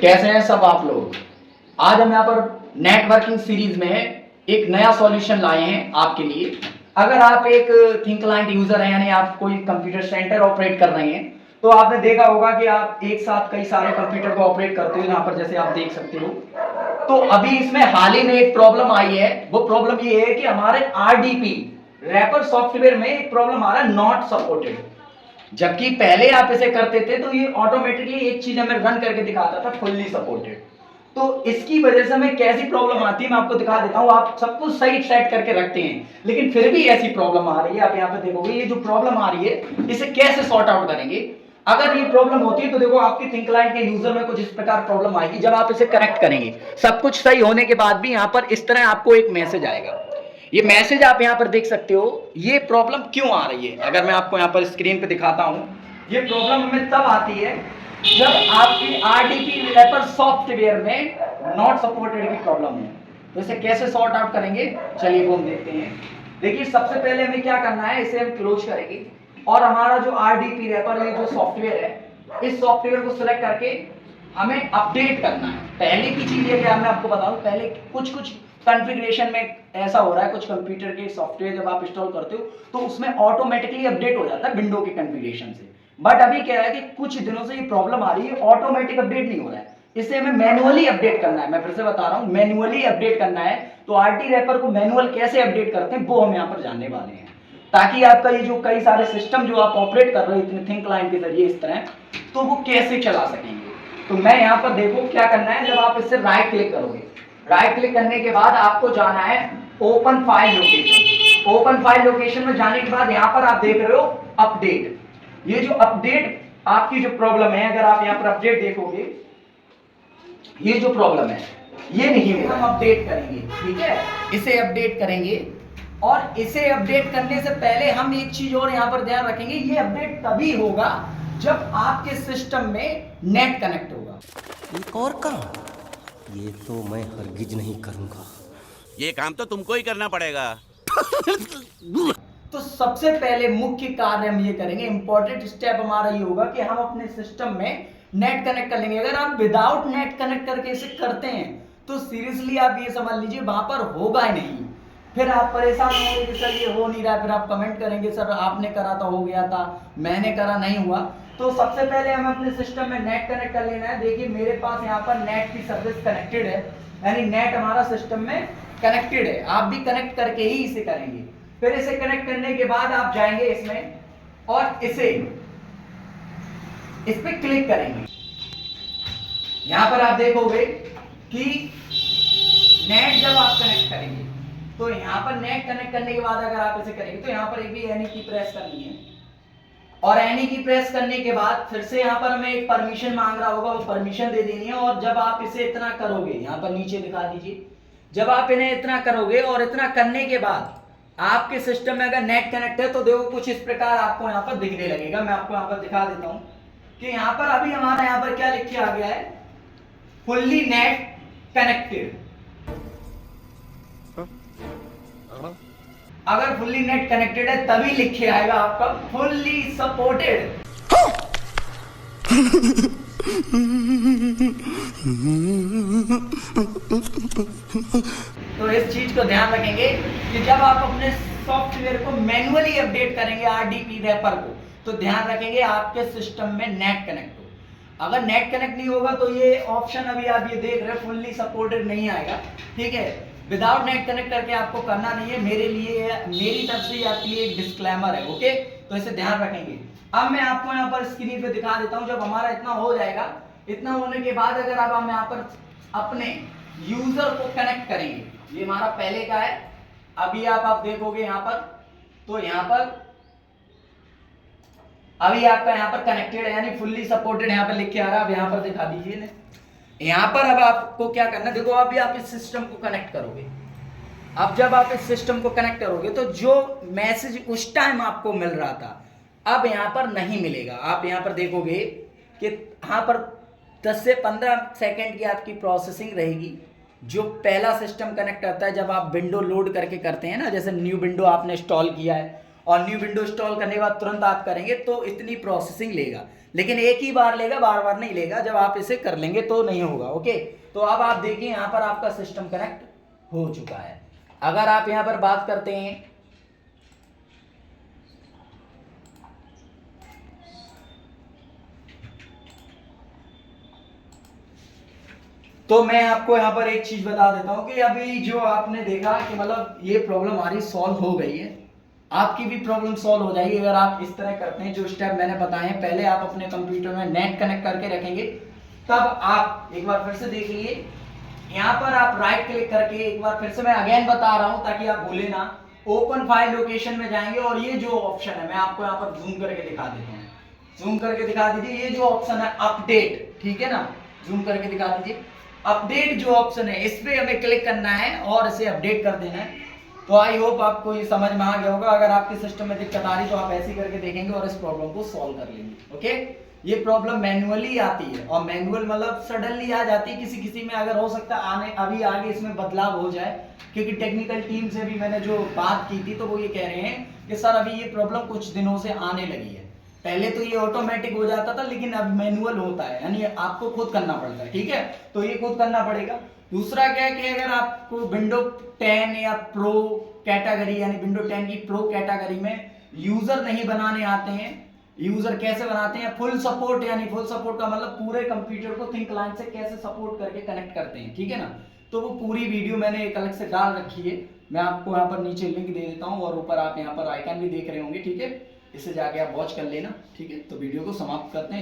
कैसे हैं सब आप लोग। आज हम यहाँ पर नेटवर्किंग सीरीज में एक नया सॉल्यूशन लाए हैं आपके लिए। अगर आप एक थिंक क्लाइंट यूजर हैं, यानी आप कोई कंप्यूटर सेंटर ऑपरेट कर रहे हैं, तो आपने देखा होगा कि आप एक साथ कई सारे कंप्यूटर को ऑपरेट करते हो। यहाँ पर जैसे आप देख सकते हो, तो अभी इसमें हाल ही में एक प्रॉब्लम आई है। वो प्रॉब्लम ये है कि हमारे आरडीपी रैपर सॉफ्टवेयर में एक प्रॉब्लम आ रहा है, नॉट सपोर्टेड। जबकि पहले आप इसे करते थे तो ये ऑटोमेटिकली एक चीज हमें रन करके दिखाता था, फुल्ली सपोर्टेड। तो इसकी वजह से हमें कैसी प्रॉब्लम आती है मैं आपको दिखा देता हूं। आप सब कुछ सही सेट करके रखते हैं, लेकिन फिर भी ऐसी प्रॉब्लम आ रही है। आप यहाँ पे देखोगे ये जो प्रॉब्लम आ रही है, इसे कैसे सॉर्ट आउट करेंगे। अगर ये प्रॉब्लम होती है तो देखो आपकी थिंक क्लाइंट के यूजर में कुछ इस प्रकार प्रॉब्लम आएगी। जब आप इसे कनेक्ट करेंगे, सब कुछ सही होने के बाद भी यहाँ पर इस तरह आपको एक मैसेज आएगा। ये मैसेज आप यहाँ पर देख सकते हो। ये प्रॉब्लम क्यों आ रही है, अगर मैं आपको यहाँ पर स्क्रीन पे दिखाता हूँ। ये प्रॉब्लम हमें तब आती है जब आपकी आरडीपी रैपर सॉफ्टवेयर में नॉट सपोर्टेड की प्रॉब्लम है। तो इसे कैसे सॉर्ट आउट करेंगे, चलिए वो हम देखते हैं। देखिए सबसे पहले हमें क्या करना है, इसे हम क्लोज करेंगे और हमारा जो आरडीपी रैपर ये जो सॉफ्टवेयर है, इस सॉफ्टवेयर को सिलेक्ट करके हमें अपडेट करना है। पहले की चीज ये क्या, मैं आपको बता दूं, पहले कुछ कॉन्फ़िगरेशन में ऐसा हो रहा है, कुछ कंप्यूटर के सॉफ्टवेयर जब आप इंस्टॉल करते हो तो उसमें ऑटोमेटिकली अपडेट हो जाता है विंडो के कॉन्फ़िगरेशन से। बट अभी क्या है कि कुछ दिनों से ये प्रॉब्लम आ रही है, ऑटोमेटिक अपडेट नहीं हो रहा है। इसे हमें मैनुअली अपडेट करना है। मैं फिर से बता रहा हूं, मैनुअली अपडेट करना है। तो आरटी रैपर को मैनुअल कैसे अपडेट करते हैं वो हम यहाँ पर जानने वाले हैं, ताकि आपका ये जो कई सारे सिस्टम जो आप ऑपरेट कर रहे हो इतने थिंक क्लाइंट के जरिए इस तरह, तो वो कैसे चला सकेंगे। तो मैं यहाँ पर देखो क्या करना है, जब आप इससे राइट क्लिक करोगे, राइट क्लिक करने के बाद आपको जाना है open file location. Open file location में जाने के बाद यहाँ पर आप देख रहे हो अपडेट। ये जो अपडेट आपकी जो प्रॉब्लम है, अगर आप यहाँ पर अपडेट देखोगे, ये जो प्रॉब्लम है ये नहीं है। हम अपडेट करेंगे, ठीक है, इसे अपडेट करेंगे। और इसे अपडेट करने से पहले हम एक चीज और यहाँ पर ध्यान रखेंगे, ये अपडेट तभी होगा जब आपके सिस्टम में नेट कनेक्ट होगा। एक और काम, ये तो मैं हरगिज नहीं करूंगा। ये काम तो तुमको ही करना पड़ेगा। तो सबसे पहले मुख्य कार्य हम ये करेंगे, इंपॉर्टेंट स्टेप हमारा ये होगा कि हम अपने सिस्टम में नेट कनेक्ट कर लेंगे। अगर आप विदाउट नेट कनेक्ट करके इसे करते हैं तो सीरियसली आप ये समझ लीजिए वहां पर होगा ही नहीं। फिर आप परेशान होंगे कि सर ये हो नहीं रहा है, फिर आप कमेंट करेंगे सर आपने करा था हो गया था, मैंने करा नहीं हुआ। तो सबसे पहले हमें अपने सिस्टम में नेट कनेक्ट कर लेना है। देखिए मेरे पास यहाँ पर नेट की सर्विस कनेक्टेड है, यानी नेट हमारा सिस्टम में कनेक्टेड है। आप भी कनेक्ट करके ही इसे करेंगे। फिर इसे कनेक्ट करने के बाद आप जाएंगे इसमें और इस पे क्लिक करेंगे। यहां पर आप देखोगे कि नेट जब आप कनेक्ट करेंगे, तो यहां पर नेट कनेक्ट करने के बाद अगर आप इसे करेंगे तो यहां पर एक भी एनी की प्रेस करनी है। और एनी की प्रेस करने के बाद फिर से यहां पर हमें एक परमिशन मांग रहा होगा, वो परमिशन दे देनी है। और जब आप इसे इतना करोगे, यहां पर नीचे दिखा दीजिए, जब आप इन्हें इतना करोगे और इतना करने के बाद आपके सिस्टम में अगर नेट कनेक्ट है तो देखो कुछ इस प्रकार आपको यहाँ पर दिखने लगेगा। मैं आपको यहाँ पर दिखा देता हूँ कि यहाँ पर अभी हमारा यहाँ पर क्या लिख के आ गया है, फुल्ली नेट कनेक्टेड। अगर फुल्ली नेट कनेक्टेड है तभी लिख के आएगा आपका फुल्ली सपोर्टेड। तो इस चीज को ध्यान रखेंगे कि जब आप अपने सॉफ्टवेयर को मैन्युअली अपडेट करेंगे आरडीपी रैपर को, तो ध्यान रखेंगे आपके सिस्टम में नेट कनेक्ट हो। अगर नेट कनेक्ट नहीं होगा तो ये ऑप्शन अभी आप ये देख रहे हैं फुल्ली सपोर्टेड नहीं आएगा, ठीक है। विदाउट नेट कनेक्ट करके आपको करना नहीं है। मेरे लिए, मेरी तरफ से आपके लिए एक डिस्क्लेमर है, ओके। तो इसे ध्यान रखेंगे। अब मैं आपको यहाँ पर स्क्रीन पे दिखा देता हूँ। जब हमारा इतना हो जाएगा, इतना होने के बाद अगर आप हम यहाँ पर अपने यूजर को कनेक्ट करेंगे, ये हमारा पहले का है। अभी आप देखोगे यहाँ पर, तो यहाँ पर अभी आपका यहाँ पर कनेक्टेड है, यानी फुल्ली सपोर्टेड यहाँ पर लिख के आ रहा है। अब यहाँ पर दिखा दीजिए, यहाँ पर अब आपको क्या करना है, देखो अभी आप इस सिस्टम को कनेक्ट करोगे। अब जब आप इस सिस्टम को कनेक्ट करोगे तो जो मैसेज उस टाइम आपको मिल रहा था अब यहाँ पर नहीं मिलेगा। आप यहाँ पर देखोगे कि यहाँ पर 10 से 15 सेकंड की आपकी प्रोसेसिंग रहेगी। जो पहला सिस्टम कनेक्ट करता है, जब आप विंडो लोड करके करते हैं ना, जैसे न्यू विंडो आपने इंस्टॉल किया है और न्यू विंडो इंस्टॉल करने के बाद तुरंत आप करेंगे तो इतनी प्रोसेसिंग लेगा, लेकिन एक ही बार लेगा, बार बार नहीं लेगा। जब आप इसे कर लेंगे तो नहीं होगा। ओके, तो अब आप देखिए यहाँ पर आपका सिस्टम कनेक्ट हो चुका है। अगर आप यहाँ पर बात करते हैं तो मैं आपको यहाँ पर एक चीज बता देता हूँ कि अभी जो आपने देखा कि मतलब ये प्रॉब्लम हमारी सॉल्व हो गई है, आपकी भी प्रॉब्लम सॉल्व हो जाएगी अगर आप इस तरह करते हैं। जो स्टेप मैंने बताए हैं, पहले आप अपने कंप्यूटर में नेट कनेक्ट करके रखेंगे, तब आप एक बार फिर से देख लीजिए, यहाँ पर आप राइट क्लिक करके, एक बार फिर से मैं अगेन बता रहा हूँ ताकि आप भूले ना, ओपन फाइल लोकेशन में जाएंगे और ये जो ऑप्शन है मैं आपको यहाँ पर जूम करके दिखा देता हूँ। जूम करके दिखा दीजिए, ये जो ऑप्शन है अपडेट, ठीक है ना, जूम करके दिखा दीजिए। अपडेट जो ऑप्शन है इस पे हमें क्लिक करना है और इसे अपडेट कर देना है। तो आई होप आपको ये समझ में आ गया होगा। अगर आपके सिस्टम में दिक्कत आ रही तो आप ऐसे करके देखेंगे और इस प्रॉब्लम को सॉल्व कर लेंगे। ओके, ये प्रॉब्लम मैनुअली आती है और मैनुअल मतलब सडनली आ जाती है, किसी किसी में अगर हो सकता है आने अभी आगे इसमें बदलाव हो जाए, क्योंकि टेक्निकल टीम से भी मैंने जो बात की थी तो वो ये कह रहे हैं कि सर अभी ये प्रॉब्लम कुछ दिनों से आने लगी है। पहले तो ये ऑटोमेटिक हो जाता था लेकिन अब मैनुअल होता है, यानी आपको खुद करना पड़ता है। ठीक है, तो ये खुद करना पड़ेगा। दूसरा क्या है कि अगर आपको विंडो 10 या प्रो कैटेगरी यानी विंडो 10 की प्रो कैटेगरी में यूजर नहीं बनाने आते हैं, यूजर कैसे बनाते हैं, फुल सपोर्ट, यानी फुल सपोर्ट का मतलब पूरे कंप्यूटर को थिंक क्लाइंट से कैसे सपोर्ट करके कनेक्ट करते हैं, ठीक है ना, तो वो पूरी वीडियो मैंने एक अलग से डाल रखी है। मैं आपको यहाँ पर नीचे लिंक दे देता हूँ और ऊपर आप यहाँ पर आइकन भी देख रहे होंगे। ठीक है, इसे जाके आप वॉच कर लेना। ठीक है, तो वीडियो को समाप्त करते हैं।